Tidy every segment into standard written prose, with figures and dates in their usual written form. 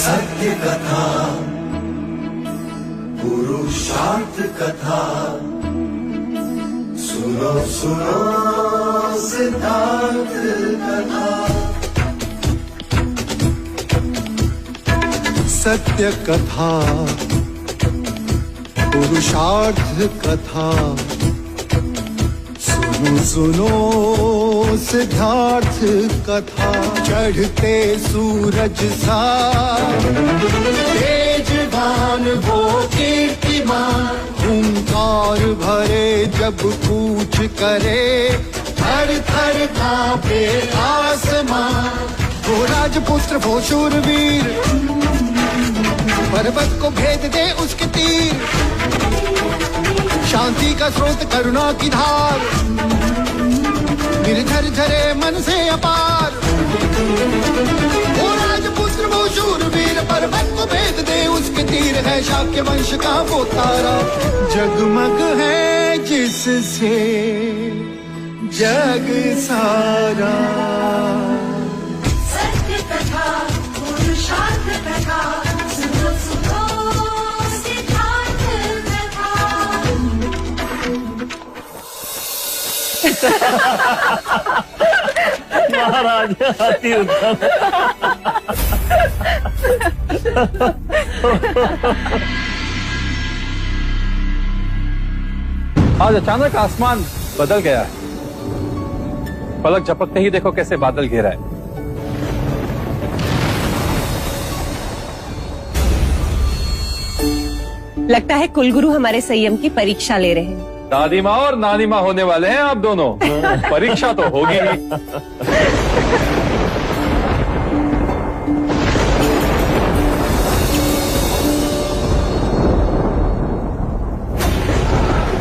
सत्य कथा, पुरुषार्थ कथा, सुनो सुनो सिद्धार्थ कथा। सत्य कथा, पुरुषार्थ कथा, सुनो सुनो सिद्धार्थ कथा। चढ़ते सूरज सा तेजवान वो कीर्तिमान, हुंकार भरे जब कूच करे, थर थर कांपे आसमान। वो राजपुत्र वो शूरवीर, पर्वत को भेद दे उसके तीर, शांति का स्रोत करुणा की धार, निर्झर झरे मन से अपार। वो राजपुत्र वो शूरवीर, पर्वत को भेद दे उसके तीर, है शाक्य वंश का वो तारा, जगमग है जिससे जग सारा। सत्य कथा, पुरुषार्थ कथा, सुनो सुनो सिद्धार्थ कथा। महाराज अति उत्तम। आज अचानक आसमान बदल गया है, पलक झपकते ही देखो कैसे बादल घेरा है। लगता है कुलगुरु हमारे संयम की परीक्षा ले रहे हैं। दादी माँ और नानी माँ होने वाले हैं आप दोनों, परीक्षा तो होगी ही।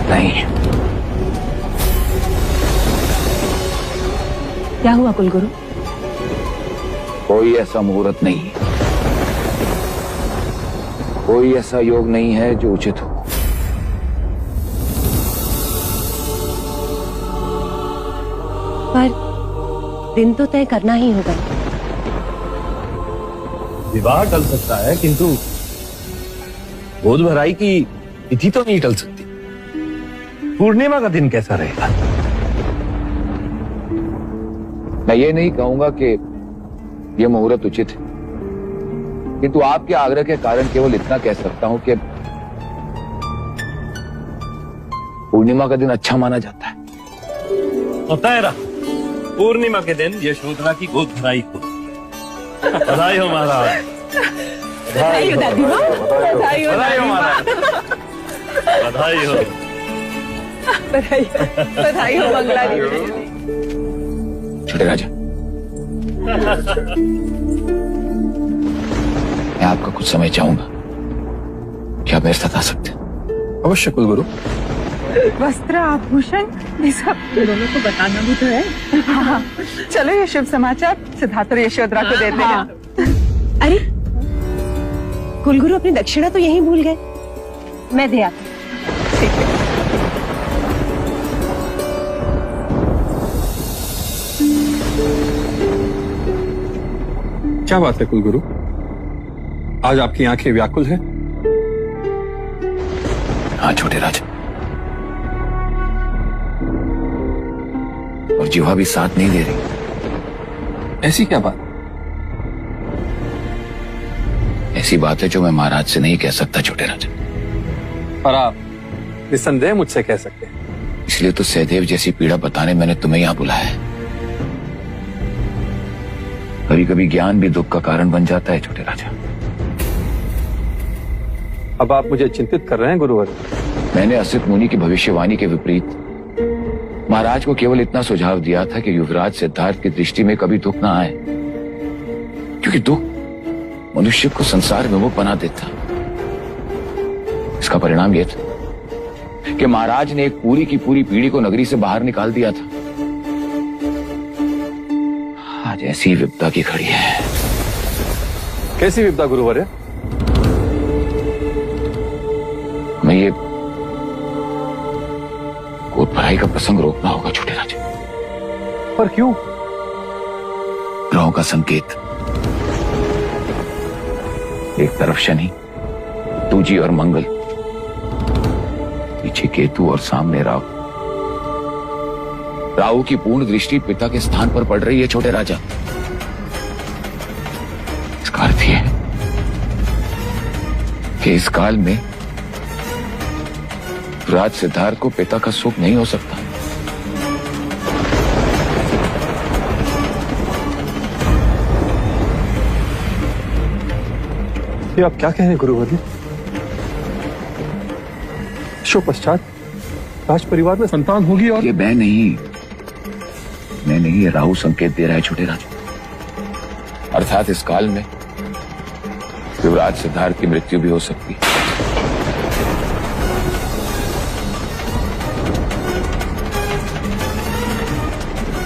नहीं, क्या हुआ कुलगुरु? कोई ऐसा मुहूर्त नहीं, कोई ऐसा योग नहीं है जो उचित हो। पर दिन तो तय करना ही होगा। विवाह टल सकता है, किंतु गोद भराई की तिथि तो नहीं टल सकती। पूर्णिमा का दिन कैसा रहेगा? मैं ये नहीं कहूंगा कि यह मुहूर्त उचित है, किंतु आपके आग्रह के कारण केवल इतना कह सकता हूं कि पूर्णिमा का दिन अच्छा माना जाता है। होता है रहा पूर्णिमा के दिन यशोधरा की गोद भराई को। बधाई हो महाराज। बधाई हो दादी माँ, बधाई हो महाराज, बधाई हो, बधाई हो मंगला जी। छोटे राजा, मैं आपका कुछ समय चाहूंगा, क्या आप मेरे साथ आ सकते हैं? अवश्य कुलगुरु। वस्त्र आभूषण ये सब दोनों को बताना भी तो है। हाँ, चलो ये शुभ समाचार सिद्धार्थ और यशोधरा को देते हैं। अरे कुलगुरु अपनी दक्षिणा तो यहीं भूल गए, मैं दे आती हूं। ठीक है। क्या बात है कुलगुरु, आज आपकी आंखें व्याकुल हैं? हाँ छोटे राजा, और जीवा भी साथ नहीं दे रही। ऐसी क्या बात? ऐसी बात है जो मैं महाराज से नहीं कह सकता छोटे राजा। पर आप निस्संदेह मुझसे कह सकते हैं। इसलिए तो सहदेव जैसी पीड़ा बताने मैंने तुम्हें यहां बुलाया है। कभी कभी ज्ञान भी दुख का कारण बन जाता है छोटे राजा। अब आप मुझे चिंतित कर रहे हैं गुरुवर। मैंने असित मुनि की भविष्यवाणी के विपरीत महाराज को केवल इतना सुझाव दिया था कि युवराज सिद्धार्थ की दृष्टि में कभी दुख ना आए, क्योंकि दुख मनुष्य को संसार विमुख बना देता। इसका परिणाम यह था कि महाराज ने एक पूरी की पूरी पीढ़ी को नगरी से बाहर निकाल दिया था। आज ऐसी विपदा की घड़ी है। कैसी विपदा गुरुवर? मैं ये गोद भराई का प्रसंग रोकना होगा छोटे राजा। पर क्यों? ग्रहों का संकेत, एक तरफ शनि, दूजी और मंगल, पीछे केतु और सामने राहु। राहु की पूर्ण दृष्टि पिता के स्थान पर पड़ रही है छोटे राजा। इसका अर्थ यह है कि इस काल में युवराज सिद्धार्थ को पिता का सुख नहीं हो सकता। ये आप क्या कह रहे हैं गुरुवर्य? शो पश्चात राज परिवार में संतान होगी और ये मैं नहीं, ये राहु संकेत दे रहा है छोटे राजा। अर्थात इस काल में युवराज सिद्धार्थ की मृत्यु भी हो सकती है।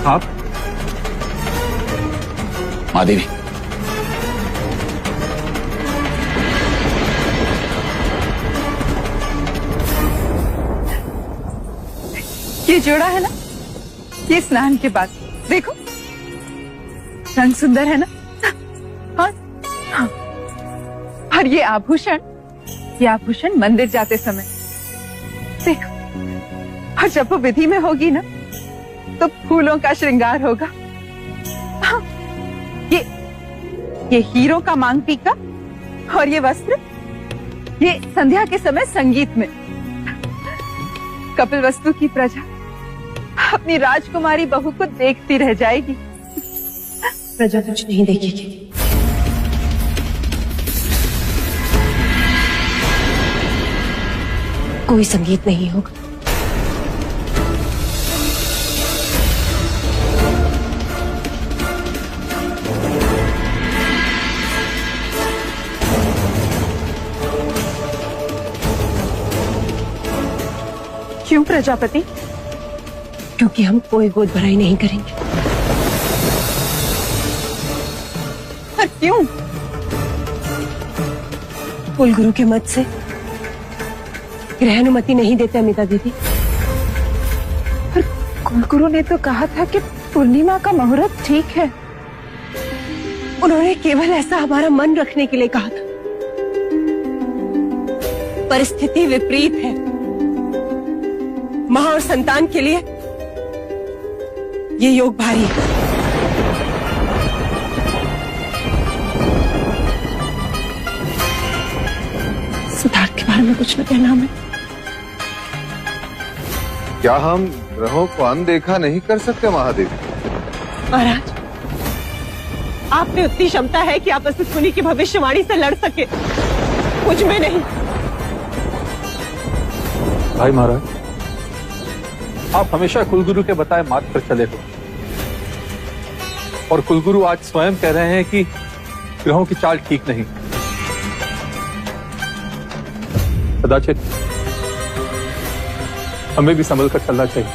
आप महादेवी, ये जोड़ा है ना, ये स्नान के बाद देखो रंग सुंदर है ना। हाँ, हाँ। और ये आभूषण मंदिर जाते समय देखो, और जब वो विधि में होगी ना तो फूलों का श्रृंगार होगा। हाँ, ये हीरो का मांग टीका और ये वस्त्र, ये संध्या के समय संगीत में कपिलवस्तु की प्रजा अपनी राजकुमारी बहू को देखती रह जाएगी। प्रजा कुछ नहीं देखेगी। कोई संगीत नहीं होगा। क्यों प्रजापति? क्योंकि हम कोई गोद भराई नहीं करेंगे। पर क्यों? कुलगुरु के मत से ग्रहानुमति नहीं देते अमिता दीदी। पर कुलगुरु ने तो कहा था कि पूर्णिमा का मुहूर्त ठीक है। उन्होंने केवल ऐसा हमारा मन रखने के लिए कहा था। परिस्थिति विपरीत है। मां और संतान के लिए ये योग भारी है। सिद्धार्थ के बारे में कुछ न कहना हमें। क्या हम ग्रहों को अनदेखा नहीं कर सकते महादेव? महाराज, आप में उतनी क्षमता है कि आप वशिष्ठ मुनि की भविष्यवाणी से लड़ सके, मुझ में नहीं। भाई महाराज, आप हमेशा कुलगुरु के बताए मार्ग पर चले हो, और कुलगुरु आज स्वयं कह रहे हैं कि ग्रहों की चाल ठीक नहीं। कदाचित हमें भी संभल कर चलना चाहिए,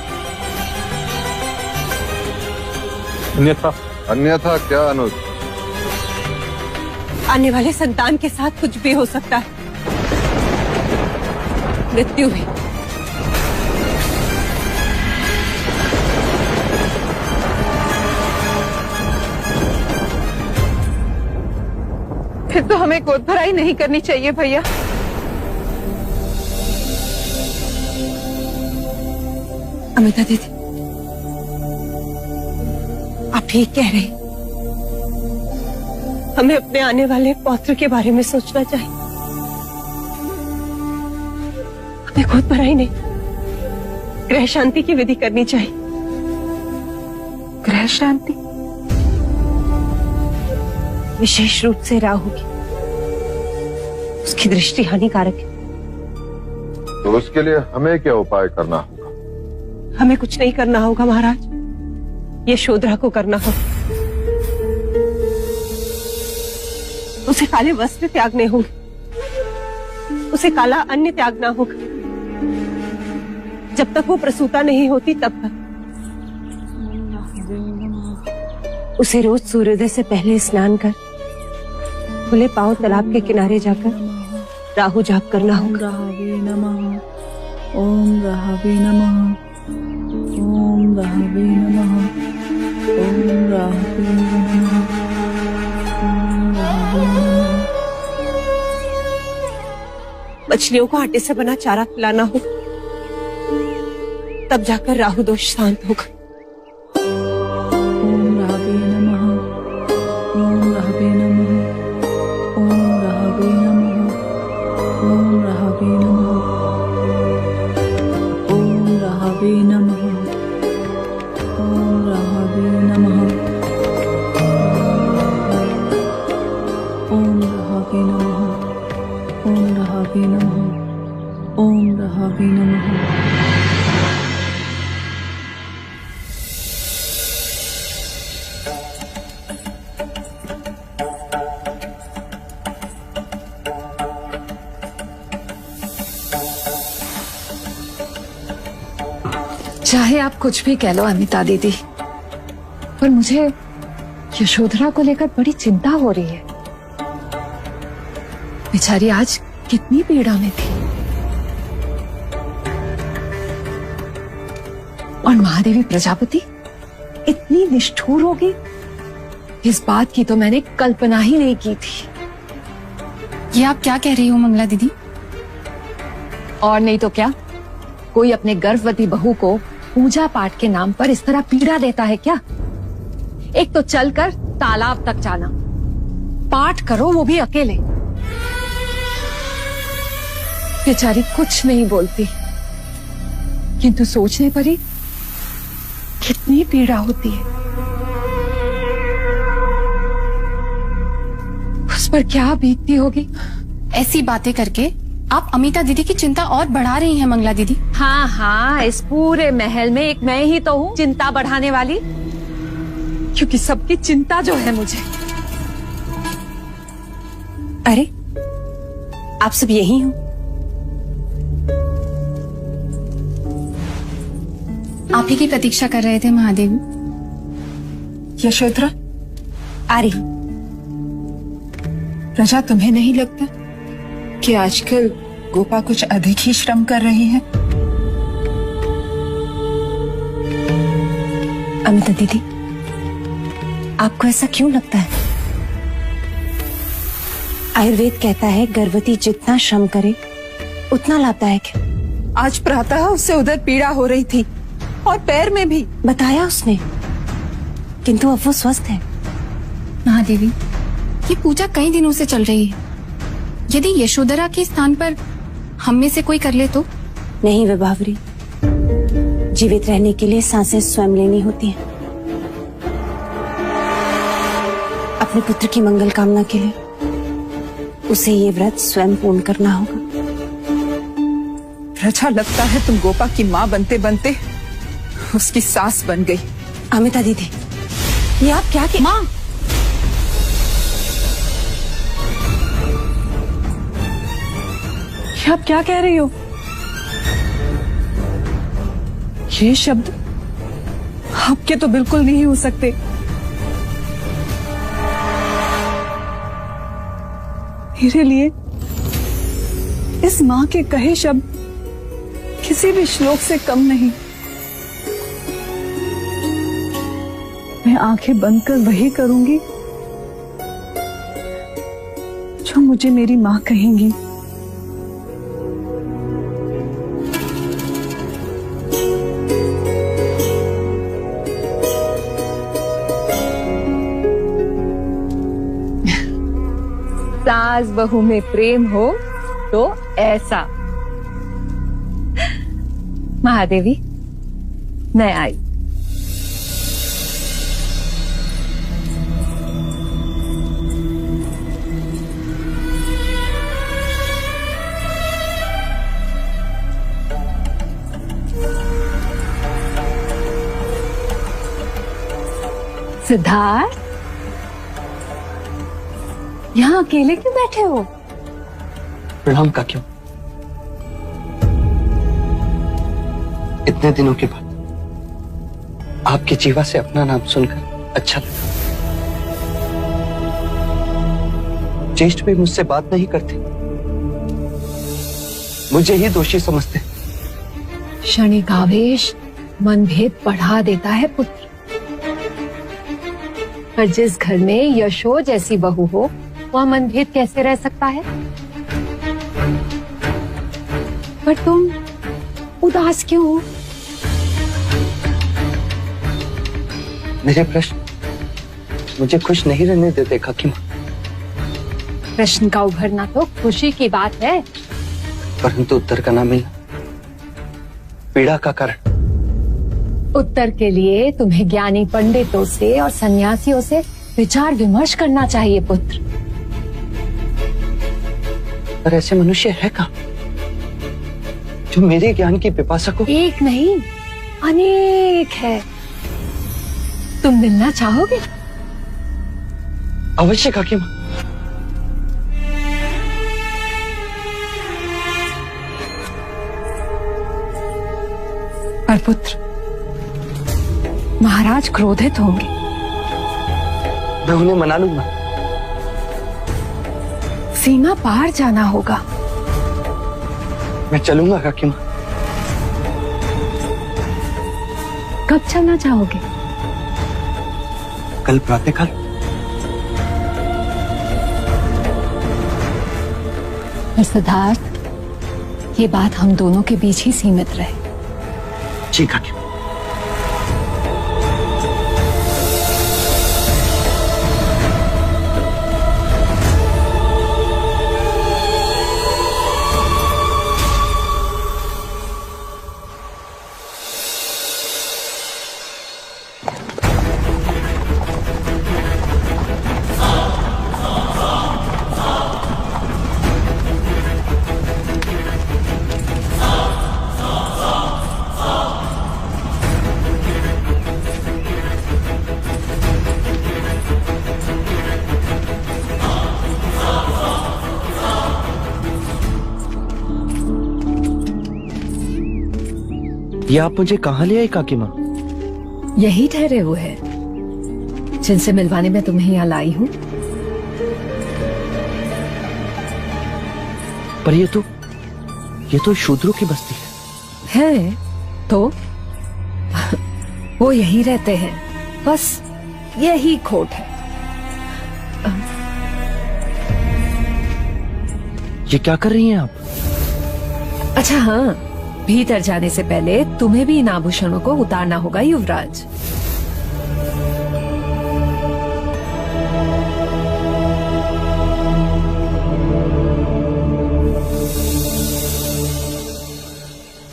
अन्यथा क्या अनुज? आने वाले संतान के साथ कुछ भी हो सकता है, मृत्यु भी। फिर तो हमें गोद भराई नहीं करनी चाहिए भैया। अमिता दीदी, आप ठीक कह रहे हैं। हमें अपने आने वाले पौत्र के बारे में सोचना चाहिए। हमें गोद भराई नहीं, ग्रह शांति की विधि करनी चाहिए। ग्रह शांति? विशेष रूप से राहु की, उसकी दृष्टि हानिकारक है। तो उसके लिए हमें क्या उपाय करना होगा? हमें कुछ नहीं करना होगा महाराज, ये शोधरा को करना होगा। उसे काले वस्त्र त्यागने होंगे, उसे काला अन्न त्यागना होगा। जब तक वो प्रसूता नहीं होती तब तक उसे रोज सूर्योदय से पहले स्नान कर खुले पांव तालाब के किनारे जाकर राहु जाप करना होगा। ओम राहवे नमः, ओम राहवे नमः, ओम राहवे नमः, ओम राहवे नमः, मछलियों को आटे से बना चारा खिलाना हो, तब जाकर राहु दोष शांत होगा। ओम राहवे नमः। ओम राहवे नमः। ओम राहवे नमः। ओम राहवे नमः। ओम राहवे नमः। ओम राहवे नमः। ओम राहवे नमः। ओम राहवे नमः। ओम राहवे नमः। चाहे आप कुछ भी कह लो अमिता दीदी, पर मुझे यशोधरा को लेकर बड़ी चिंता हो रही है। बेचारी आज कितनी पीड़ा में थी, और महादेवी प्रजापति इतनी निष्ठुर होगी, इस बात की तो मैंने कल्पना ही नहीं की थी। ये आप क्या कह रही हो मंगला दीदी? और नहीं तो क्या, कोई अपने गर्भवती बहू को पूजा पाठ के नाम पर इस तरह पीड़ा देता है क्या? एक तो चलकर तालाब तक जाना, पाठ करो वो भी अकेले। बेचारी कुछ नहीं बोलती, किंतु सोचने पर ही कितनी पीड़ा होती है। उस पर क्या बीतती होगी। ऐसी बातें करके आप अमिता दीदी की चिंता और बढ़ा रही हैं मंगला दीदी। हाँ हाँ, इस पूरे महल में एक मैं ही तो हूँ चिंता बढ़ाने वाली, क्योंकि सबकी चिंता जो है मुझे। अरे आप सब यही हो? आप ही की प्रतीक्षा कर रहे थे महादेवी। यशोधरा आ रही। प्रजा, तुम्हें नहीं लगता कि आजकल गोपा कुछ अधिक ही श्रम कर रही है? अमिता दीदी, आपको ऐसा क्यों लगता है? आयुर्वेद कहता है गर्भवती जितना श्रम करे उतना लाभदायक है। आज प्रातः उससे उधर पीड़ा हो रही थी और पैर में भी। बताया उसने, किंतु अब वो स्वस्थ है। महादेवी, ये पूजा कई दिनों से चल रही है। यदि यशोधरा के स्थान पर हम में से कोई कर ले तो? नहीं विभावरी, जीवित रहने के लिए सांसें स्वयं लेनी होती हैं। अपने पुत्र की मंगल कामना के लिए उसे ये व्रत स्वयं पूर्ण करना होगा। प्रजा, लगता है तुम गोपा की माँ बनते बनते उसकी सास बन गई। अमिता दीदी, ये आप क्या माँ, आप क्या कह रही हो? ये शब्द आपके तो बिल्कुल नहीं हो सकते। मेरे लिए इस माँ के कहे शब्द किसी भी श्लोक से कम नहीं। मैं आंखें बंद कर वही करूंगी जो मुझे मेरी माँ कहेंगी। सास बहू में प्रेम हो तो ऐसा। महादेवी, मैं आई। सिद्धार्थ, यहाँ अकेले क्यों बैठे हो? प्रणाम काक्यों। इतने दिनों के बाद आपकी जीवा से अपना नाम सुनकर अच्छा लगा। ज्येष्ठ भी मुझसे बात नहीं करते, मुझे ही दोषी समझते। क्षणिक आवेश मनभेद बढ़ा देता है पुत्र, पर जिस घर में यशो जैसी बहू हो वह मनभेद कैसे रह सकता है? पर तुम उदास क्यों हो? मेरे प्रश्न मुझे खुश नहीं रहने देते काकी माँ। प्रश्न का उभरना तो खुशी की बात है, परंतु उत्तर का ना मिलना पीड़ा का कारण। उत्तर के लिए तुम्हें ज्ञानी पंडितों से और सन्यासियों से विचार विमर्श करना चाहिए पुत्र। पर ऐसे मनुष्य है कहाँ जो मेरे ज्ञान की पिपासा को। एक नहीं अनेक है। तुम मिलना चाहोगे? अवश्य काकी माँ। पर पुत्र, महाराज क्रोधित होंगे। मैं उन्हें मना लूंगा। सीमा पार जाना होगा। मैं चलूंगा काकी माँ। कब चलना चाहोगे? कल प्रातःकाल। पर सिद्धार्थ, ये बात हम दोनों के बीच ही सीमित रहे। जी काकी। ये आप मुझे कहाँ ले आए काकी माँ? यही ठहरे हुए हैं जिनसे मिलवाने में तुम्हें यहाँ लाई हूँ। पर ये तो शूद्रों की बस्ती है तो वो यही रहते हैं, बस यही खोट है। ये क्या कर रही हैं आप? अच्छा हाँ, भीतर जाने से पहले तुम्हें भी इन आभूषणों को उतारना होगा युवराज।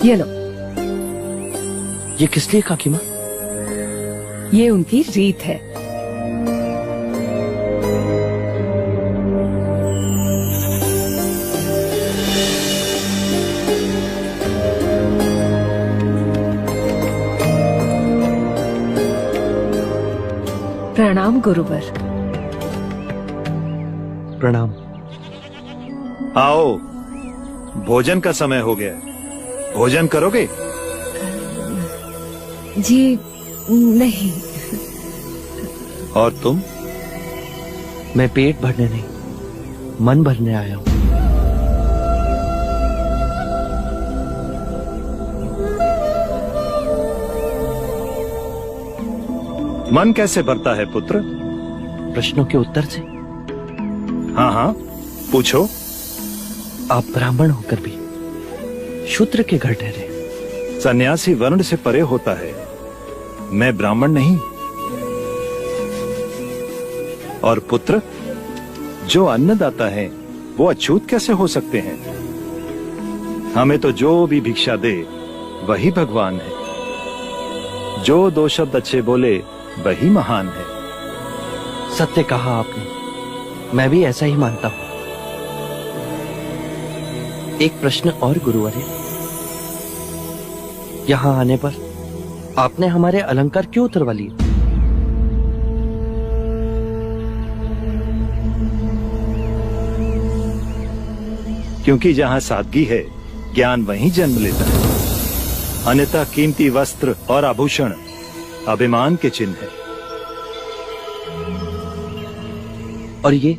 ये लो। ये किस लिए काकी माँ? ये उनकी रीत है। प्रणाम गुरुवर। प्रणाम। आओ, भोजन का समय हो गया। भोजन करोगे? जी नहीं। और तुम? मैं पेट भरने नहीं, मन भरने आया हूं। मन कैसे भरता है पुत्र? प्रश्नों के उत्तर से। हाँ हाँ, पूछो। आप ब्राह्मण होकर भी शूद्र के घर ठहरे। सन्यासी वर्ण से परे होता है, मैं ब्राह्मण नहीं। और पुत्र, जो अन्नदाता है वो अछूत कैसे हो सकते हैं? हमें तो जो भी भिक्षा दे वही भगवान है। जो दो शब्द अच्छे बोले वही महान है। सत्य कहा आपने, मैं भी ऐसा ही मानता हूं। एक प्रश्न और गुरुवर्य, यहां आने पर आपने हमारे अलंकार क्यों उतरवा लिए? क्योंकि जहां सादगी है, ज्ञान वहीं जन्म लेता है। अन्यथा कीमती वस्त्र और आभूषण अभिमान के चिन्ह है। और ये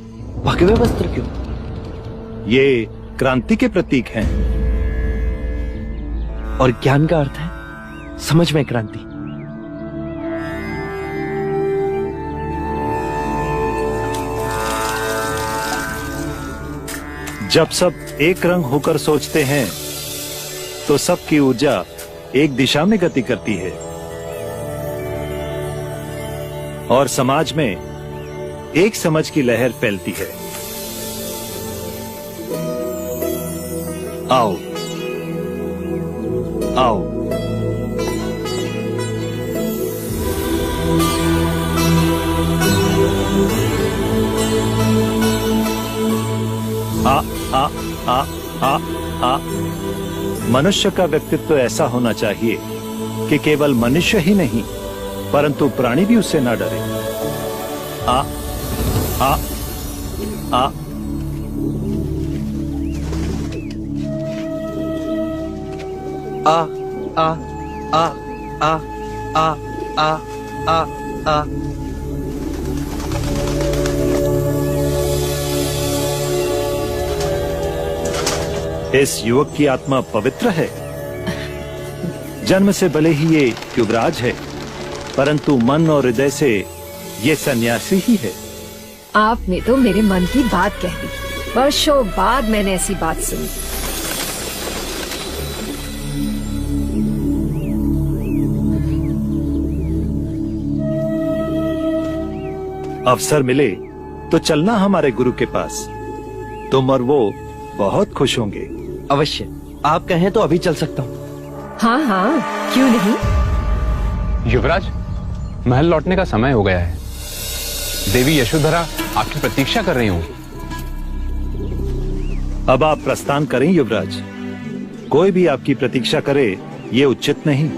भगवे वस्त्र क्यों? ये क्रांति के प्रतीक हैं। और ज्ञान का अर्थ है समझ में क्रांति। जब सब एक रंग होकर सोचते हैं तो सबकी ऊर्जा एक दिशा में गति करती है और समाज में एक समझ की लहर फैलती है। आओ आओ, आ आ आ आ आ मनुष्य का व्यक्तित्व ऐसा होना चाहिए कि केवल मनुष्य ही नहीं परंतु प्राणी भी उससे ना डरे। आ आ आ आ आ आ आ आ आ आ आ इस युवक की आत्मा पवित्र है। जन्म से भले ही ये युवराज है परंतु मन और हृदय से ये सन्यासी ही है। आपने तो मेरे मन की बात कह दी। वर्षों बाद मैंने ऐसी बात सुनी। अवसर मिले तो चलना हमारे गुरु के पास। तुम और वो बहुत खुश होंगे। अवश्य, आप कहें तो अभी चल सकता हूँ। हाँ हाँ, क्यों नहीं। युवराज, महल लौटने का समय हो गया है। देवी यशोधरा आपकी प्रतीक्षा कर रही होंगी। अब आप प्रस्थान करें युवराज। कोई भी आपकी प्रतीक्षा करे ये उचित नहीं।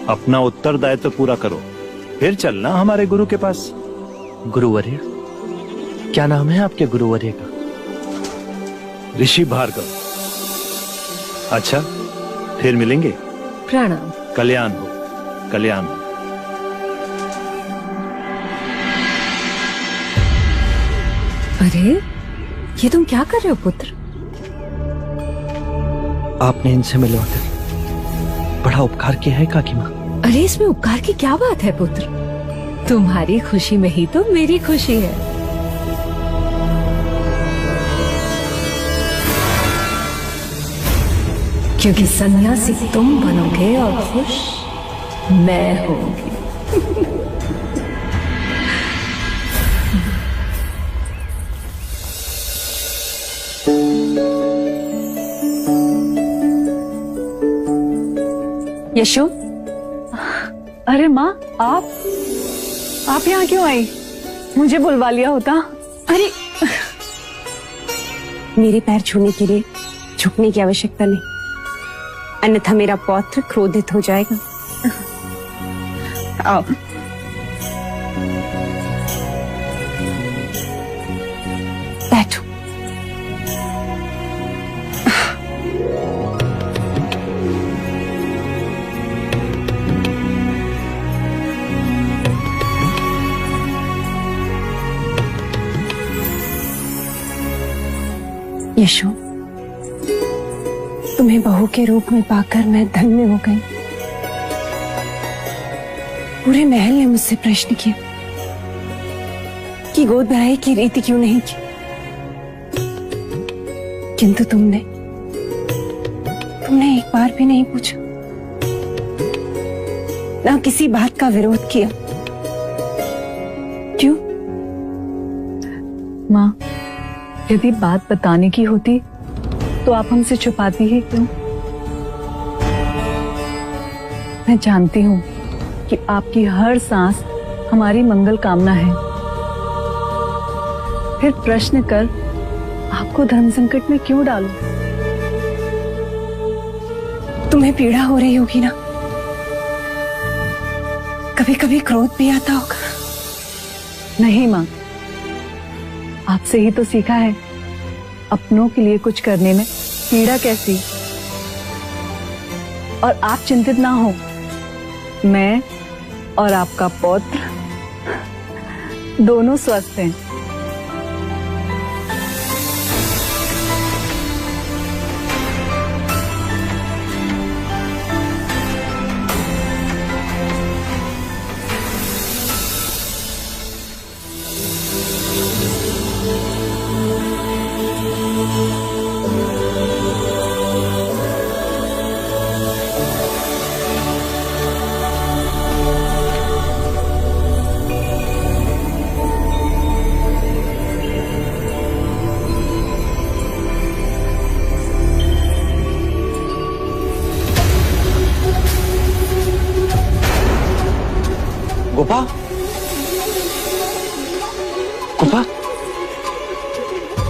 अपना उत्तरदायित्व पूरा करो फिर चलना हमारे गुरु के पास। गुरुवर्य, क्या नाम है आपके गुरुवर्य का? ऋषि भार्गव। अच्छा, फिर मिलेंगे। प्रणाम। कल्याण हो, कल्याण हो। अरे, ये तुम क्या कर रहे हो पुत्र? आपने इनसे मिलवाकर बड़ा उपकार किया है काकी माँ। अरे, इसमें उपकार की क्या बात है पुत्र? तुम्हारी खुशी में ही तो मेरी खुशी है। क्योंकि सन्यासी तुम बनोगे और खुश मैं होंगी। यशो, अरे माँ, आप यहाँ क्यों आई? मुझे बुलवा लिया होता। अरे, मेरे पैर छूने के लिए झुकने की आवश्यकता नहीं, अन्यथा मेरा पौत्र क्रोधित हो जाएगा। आओ। बैठो। यशो, तुम्हें बहू के रूप में पाकर मैं धन्य हो गई। पूरे महल ने मुझसे प्रश्न किया कि गोद भराई की रीति क्यों नहीं की, किंतु तुमने एक बार भी नहीं पूछा, ना किसी बात का विरोध किया। क्यों? माँ, यदि बात बताने की होती तो आप हमसे छुपाती ही क्यों? मैं जानती हूँ कि आपकी हर सांस हमारी मंगल कामना है। फिर प्रश्न कर आपको धर्म संकट में क्यों डालूं? तुम्हें पीड़ा हो रही होगी ना, कभी कभी क्रोध भी आता होगा। नहीं माँ, आपसे ही तो सीखा है अपनों के लिए कुछ करने में पीड़ा कैसी। और आप चिंतित ना हो, मैं और आपका पौत्र दोनों स्वस्थ हैं।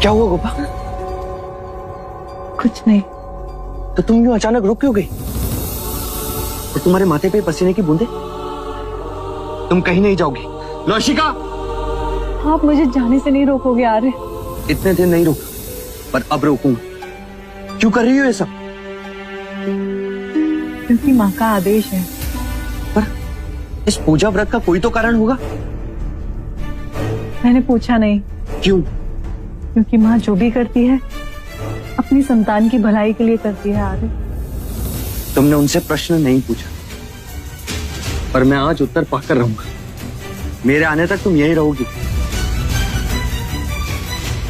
क्या हुआ गोपा? कुछ नहीं। तो तुम यूं अचानक रुक क्यों गई? तो तुम्हारे माथे पे पसीने की बूंदे? तुम कहीं नहीं जाओगी लौशिका। आप मुझे जाने से नहीं रोकोगे आर्य? इतने दिन नहीं रोका, पर अब रोकूंगा। क्यों कर रही हो ये सब? क्योंकि माँ का आदेश है। पर इस पूजा व्रत का कोई तो कारण होगा। मैंने पूछा नहीं। क्यों? क्योंकि माँ जो भी करती है अपनी संतान की भलाई के लिए करती है आर्य। तुमने उनसे प्रश्न नहीं पूछा, पर मैं आज उत्तर पाकर रहूंगा। मेरे आने तक तुम यहीं रहोगी।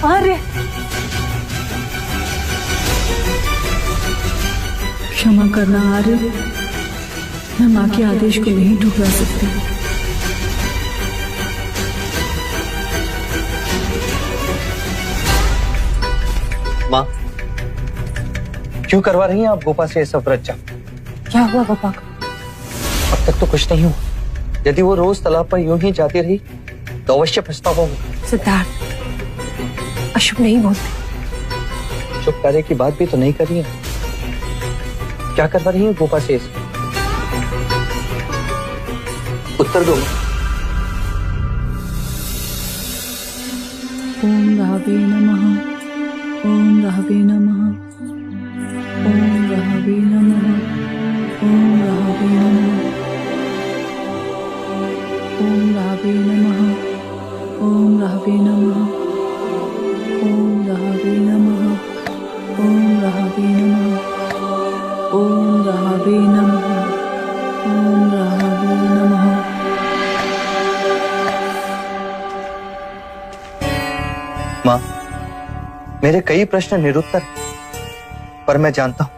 आर्य, क्षमा करना आर्य, मैं माँ के आदेश को नहीं ठुकरा सकती। माँ, क्यों करवा रही हैं आप गोपा से ये सब व्रत? क्या हुआ गोपा को? अब तक तो कुछ नहीं हुआ। यदि वो रोज तालाब पर यूं ही जाती रही तो अवश्य पछतावा होगा। सिद्धार्थ, अशुभ नहीं बोलते। शुभ कार्य की बात भी तो नहीं कर रही है। क्या करवा रही है गोपा से? उत्तर दो। ओम राहवे नमः, ओम राहवे नमः, ओम राहवे नमः, ओम राहवे नमः, ओम राहवे नमः, ओम राहवे नमः, ओम राहवे नमः, ओम राहवे नमः, ओम राहवे नमः, ओम राहवे नमः। माँ, मेरे कई प्रश्न निरुत्तर, पर मैं जानता हूं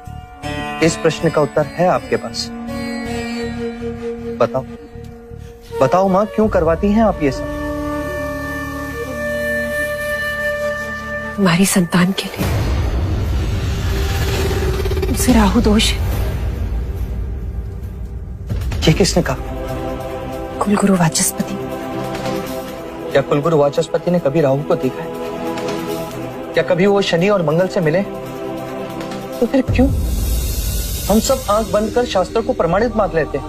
इस प्रश्न का उत्तर है आपके पास। बताओ बताओ माँ, क्यों करवाती हैं आप ये सब? हमारी संतान के लिए। उसे राहु दोष है। ये किसने कहा? कुलगुरु वाचस्पति। क्या कुलगुरु वाचस्पति ने कभी राहु को देखा है? क्या कभी वो शनि और मंगल से मिले? तो फिर क्यों हम सब आंख बंद कर शास्त्र को प्रमाणित मान लेते हैं?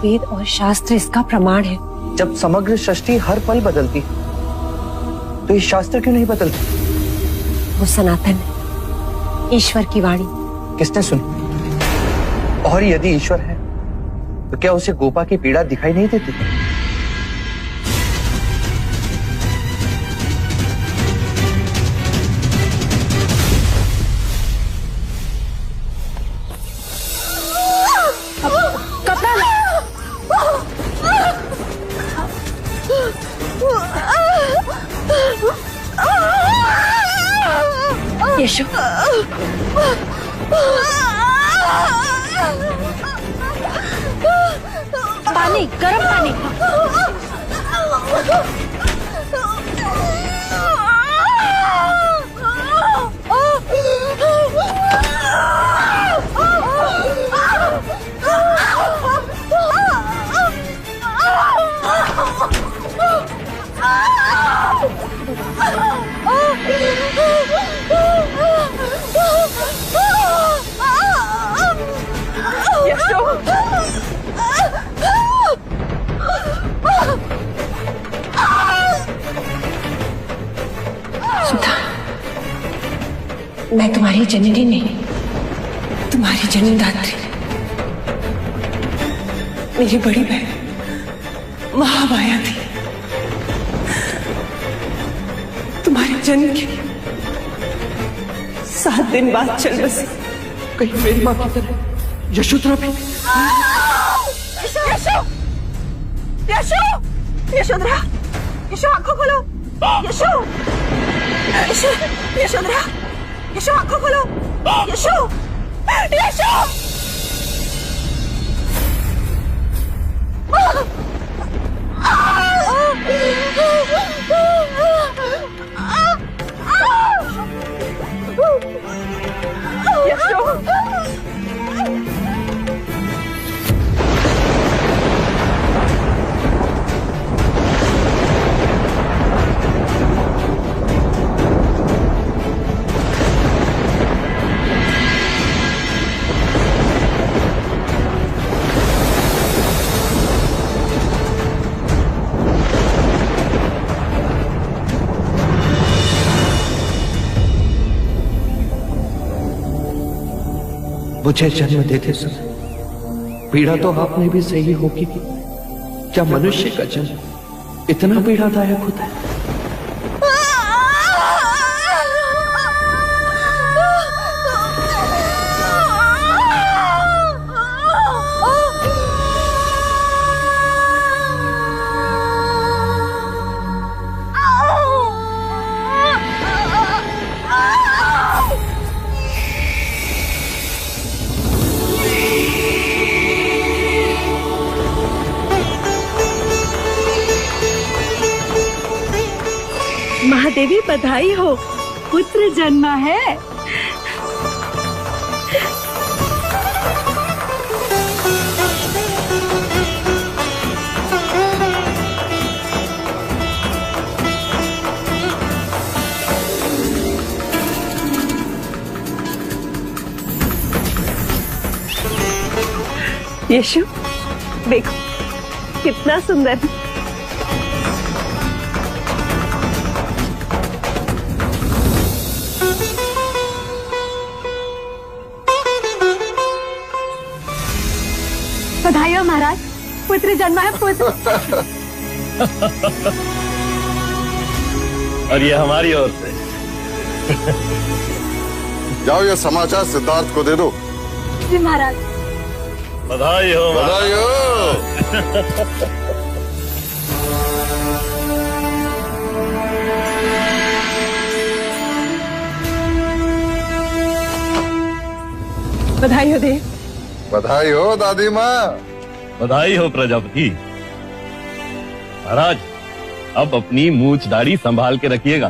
वेद और शास्त्र इसका प्रमाण है। जब समग्र सृष्टि हर पल बदलती तो ये शास्त्र क्यों नहीं बदलते? वो सनातन है, ईश्वर की वाणी। किसने सुनी? और यदि ईश्वर है तो क्या उसे गोपा की पीड़ा दिखाई नहीं देती? यशु, पानी, गर्म पानी। मैं तुम्हारी जननी नहीं, तुम्हारी जन्मदात्री। मेरी बड़ी बहन महामाया थी। तुम्हारे जन्म के 7 दिन बाद चल बसी। कहीं मेरी माँ की तरह यशोधरा भी? यशो, यशो, यशोधरा, यशो आंखों खोलो। यशो, यशो, यशोधरा, यशो आंखों खोलो। यशो, यशो। मुझे जन्म देते समय पीड़ा तो आपने भी सही होगी। क्या मनुष्य का जन्म इतना पीड़ादायक होता है? महादेवी बधाई हो, पुत्र जन्मा है। यशु, देखो कितना सुंदर है। बधाई हो महाराज, पुत्र जन्मा है, पुत्र। और ये हमारी ओर से। जाओ ये समाचार सिद्धार्थ को दे दो। जी महाराज। बधाई हो, बधाई हो। बधाई हो देव। बधाई हो दादी माँ। बधाई हो प्रजापति। महाराज, अब अपनी मूछ दाढ़ी संभाल के रखिएगा,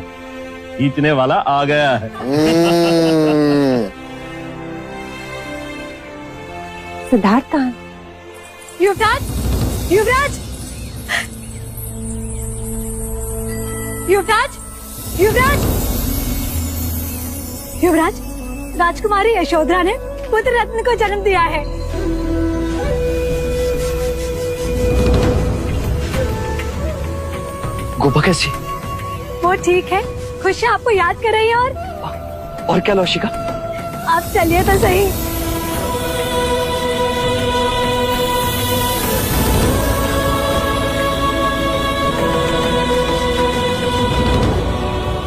खींचने वाला आ गया है। सिद्धार्थ कहाँ? युवराज, युवराज, युवराज, युवराज, युवराज, राजकुमारी यशोधरा ने पुत्र रत्न को जन्म दिया है। गोपा कैसी? वो ठीक है, खुश है, आपको याद कर रही है। और क्या लौशिका? आप चलिए तो सही।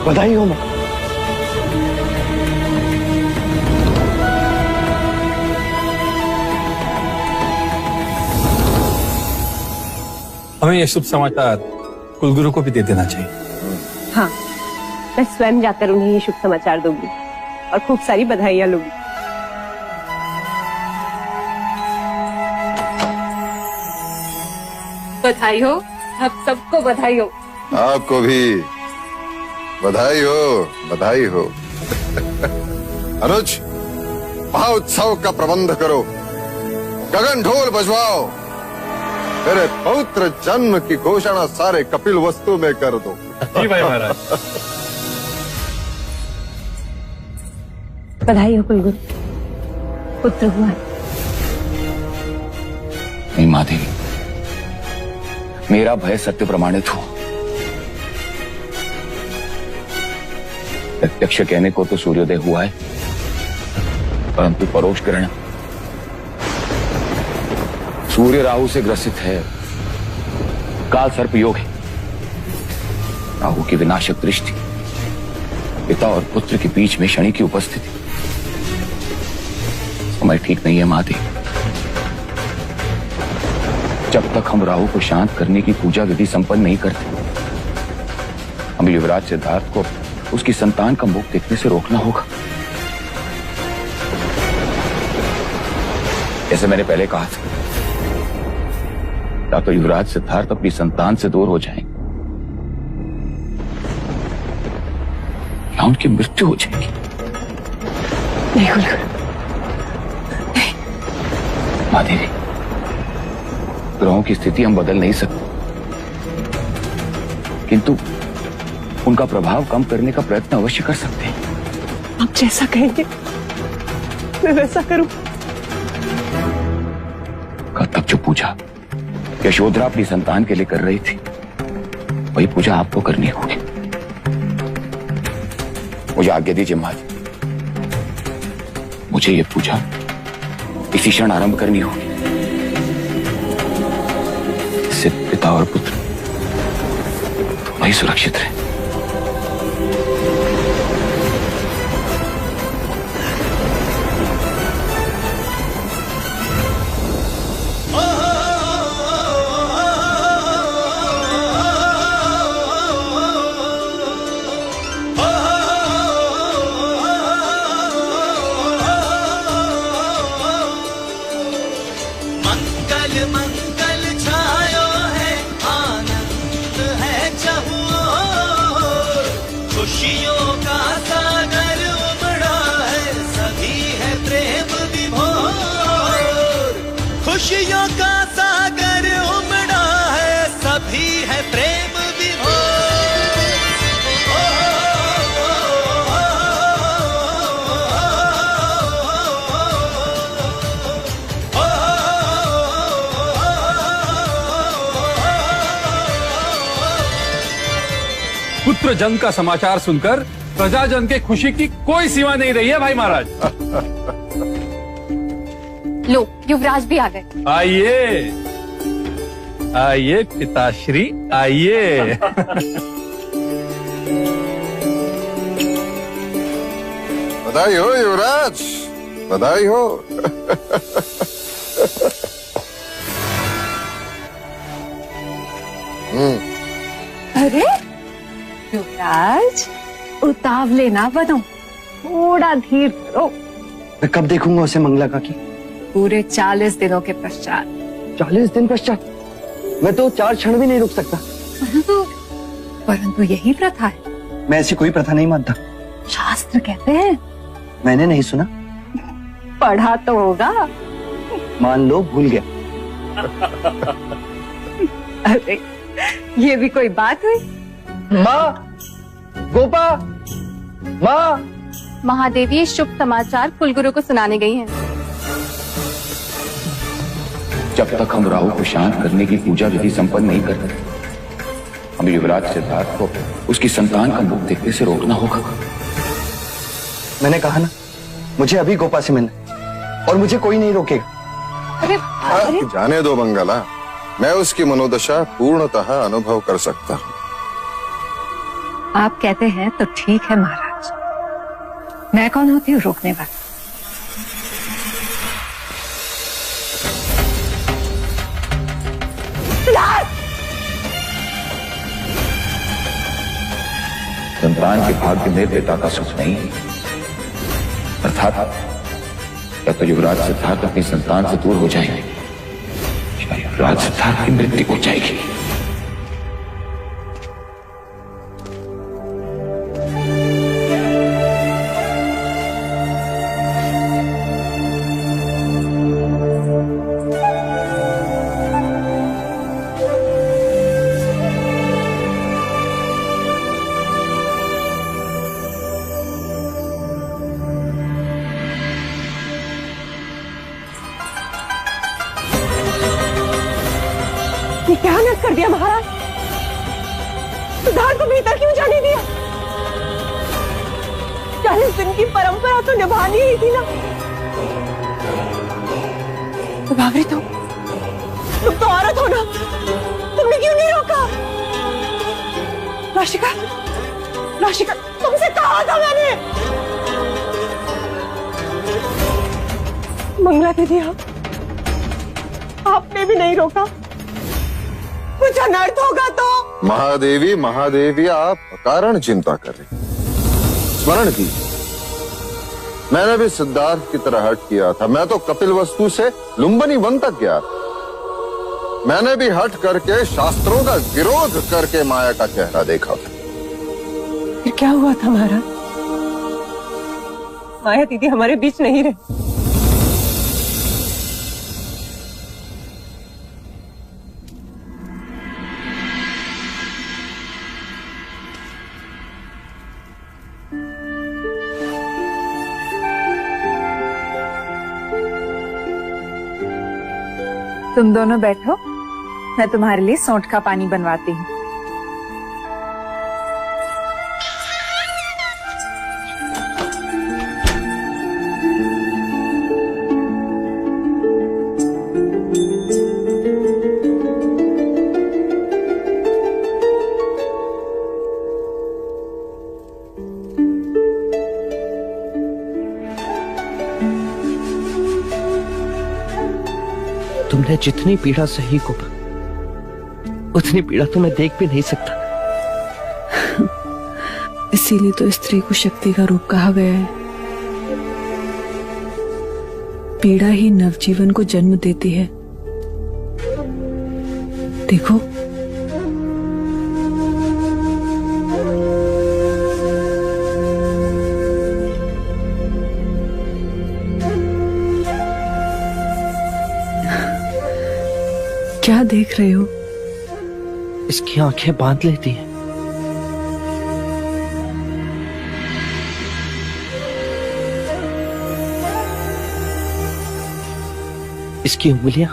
बधाई हो माँ। हमें यह शुभ समाचार कुलगुरु को भी दे देना चाहिए। हाँ, मैं स्वयं जाकर उन्हें ये शुभ समाचार दूंगी और खूब सारी बधाइयाँ लूंगी। बधाई हो, आप सबको बधाई हो। आपको भी बधाई हो, बधाई हो। अनुज, महोत्सव का प्रबंध करो, गगन ढोल बजवाओ, मेरे पौत्र जन्म की घोषणा सारे कपिल वस्तु में कर दो। जी भाई महाराज। बधाई हो कुलगुरु, पुत्र हुआ। नहीं माधेवी, मेरा भय सत्य प्रमाणित हो। प्रत्यक्ष कहने को तो सूर्योदय हुआ है, परंतु परोक्ष ग्रहण सूर्य राहु से ग्रसित है। काल सर्प योग है। राहु की विनाशक दृष्टि, पिता और पुत्र के बीच में शनि की उपस्थिति। समय ठीक नहीं है माधेवी। जब तक हम राहु को शांत करने की पूजा विधि संपन्न नहीं करते, हमें युवराज सिद्धार्थ को उसकी संतान का मुख देखने से रोकना होगा। जैसे मैंने पहले कहा था, या तो युवराज सिद्धार्थ अपनी संतान से दूर हो जाएंगे या उनकी मृत्यु हो जाएगी। नहीं कुलगुरु, नहीं। माधेवी, ग्रहों की स्थिति हम बदल नहीं सकते, किंतु उनका प्रभाव कम करने का प्रयत्न अवश्य कर सकते हैं। आप जैसा कहेंगे मैं वैसा करूं। कल तक जो पूजा यशोधरा अपनी संतान के लिए कर रही थी, वही पूजा आपको करनी होगी। मुझे आज्ञा दीजिए माँ, मुझे ये पूजा इसी क्षण आरंभ करनी होगी। इससे पिता और पुत्र वही सुरक्षित रहे। खुशियों का सागर उमड़ा है, सभी है प्रेम पुत्र जन्म का समाचार सुनकर प्रजाजन के खुशी की कोई सीमा नहीं रही है भाई महाराज। लो, युवराज भी आ गए। आइए आइए पिताश्री आइए। बधाई हो युवराज, बधाई हो। अरे युवराज, उतावले ना बनो, थोड़ा धीर करो। मैं कब देखूंगा उसे मंगला काकी? पूरे 40 दिनों के पश्चात। 40 दिन पश्चात? मैं तो 4 क्षण भी नहीं रुक सकता। परंतु यही प्रथा है। मैं ऐसी कोई प्रथा नहीं मानता। शास्त्र कहते हैं। मैंने नहीं सुना। पढ़ा तो होगा। मान लो भूल गया। अरे ये भी कोई बात हुई? माँ, गोपा, माँ। महादेवी इस शुभ समाचार कुलगुरु को सुनाने गई हैं। जब तक हम राहु को शांत करने की पूजा विधि संपन्न नहीं करते, हमें युवराज सिद्धार्थ को उसकी संतान का मुख देखने से रोकना होगा। मैंने कहा ना, मुझे अभी गोपा से मिलना और मुझे कोई नहीं रोकेगा। अरे जाने दो मंगला, मैं उसकी मनोदशा पूर्णतः अनुभव कर सकता हूँ। आप कहते हैं तो ठीक है महाराज। मैं कौन होती हूँ रोकने वाली? संतान के भाग्य में पिता का सुख नहीं, अर्थात या तो युवराज सिद्धार्थ अपनी संतान से दूर हो जाएंगे या युवराज सिद्धार्थ की मृत्यु हो जाएगी। ये क्या नट कर दिया महाराज? सिद्धार्थ को भीतर क्यों जाने दिया? 40 दिन की परंपरा तो निभानी ही थी ना। बाबरी तुम तो औरत हो ना, तुमने क्यों नहीं रोका? राशिका, राशिका, तुमसे कहा था मैंने। मंगला दीदी, आपने भी नहीं रोका। कुछ अनर्थ होगा तो? महादेवी, महादेवी, आप अकारण चिंता कर रही। स्मरण की, मैंने भी सिद्धार्थ की तरह हट किया था। मैं तो कपिल वस्तु से लुम्बिनी वन तक गया था। मैंने भी हट करके शास्त्रों का विरोध करके माया का चेहरा देखा था। फिर क्या हुआ था महाराज? माया दीदी हमारे बीच नहीं रहे। तुम दोनों बैठो, मैं तुम्हारे लिए सौंठ का पानी बनवाती हूँ। तुमने जितनी पीड़ा सही को उतनी पीड़ा तो मैं देख भी नहीं सकता। इसीलिए तो स्त्री को शक्ति का रूप कहा गया है। पीड़ा ही नवजीवन को जन्म देती है। देखो, क्या देख रहे हो? इसकी आंखें बांध लेती हैं। इसकी उंगलियां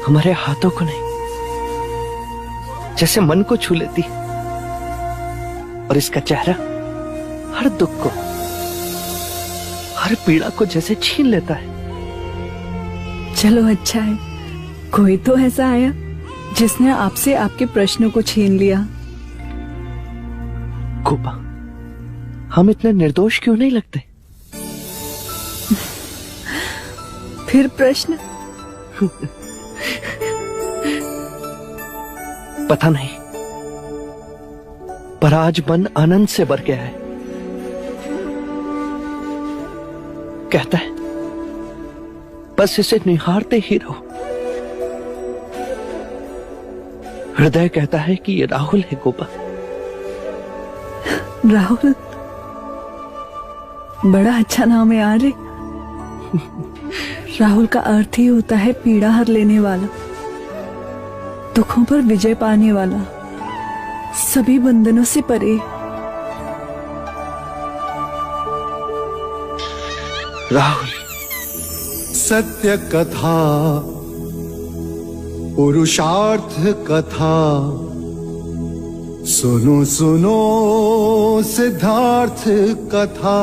हमारे हाथों को नहीं, जैसे मन को छू लेती। और इसका चेहरा हर दुख को, हर पीड़ा को जैसे छीन लेता है। चलो अच्छा है, कोई तो ऐसा आया जिसने आपसे आपके प्रश्नों को छीन लिया। गोपा, हम इतने निर्दोष क्यों नहीं लगते? फिर प्रश्न? पता नहीं, पर आज मन आनंद से भर गया है। कहता है बस इसे निहारते ही रहो। हृदय कहता है कि ये राहुल है गोपा। राहुल? बड़ा अच्छा नाम है आर्य। राहुल का अर्थ ही होता है पीड़ा हर लेने वाला, दुखों पर विजय पाने वाला, सभी बंधनों से परे। राहुल। सत्य कथा, पुरुषार्थ कथा, सुनो सुनो सिद्धार्थ कथा।